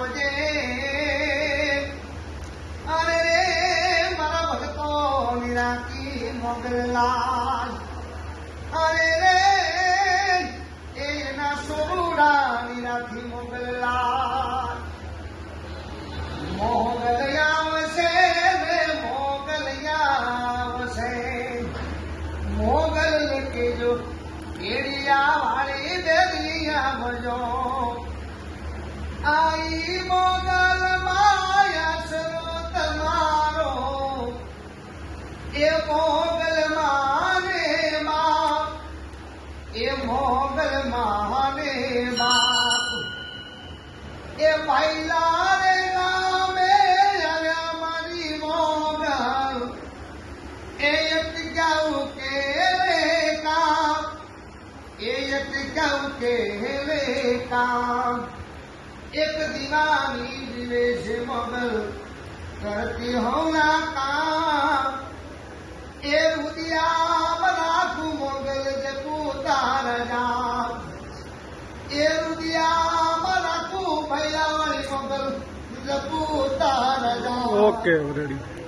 આવજે અરે રે મારા ભક્તો નિરાકી મોગલલાલ અરે રે એના સોરુડા નિરાકી મોગલલાલ મોગલયા આવશે રે મોગલયા આવશે મોગલ કેજો કેડિયા વાળી દેલિયા ભજો આઈ મોગલ માયા સરો તમારો એ મોગલ માને બાપ એ મોગલ માને બાપ એ પહેલા રે નામે આવ્યા મારી મોગલ એ યત્ગાઉ કે રે કામ એ યત્ગાઉ કે રે કામ एक दीवानी दिवेश मगल करती हो ना काम ए रुदिया बनाकू मोगल जपू तार जाम ए रुदिया बनाकू भैया वाली मोगल जपू तार जाम ओके रेडी।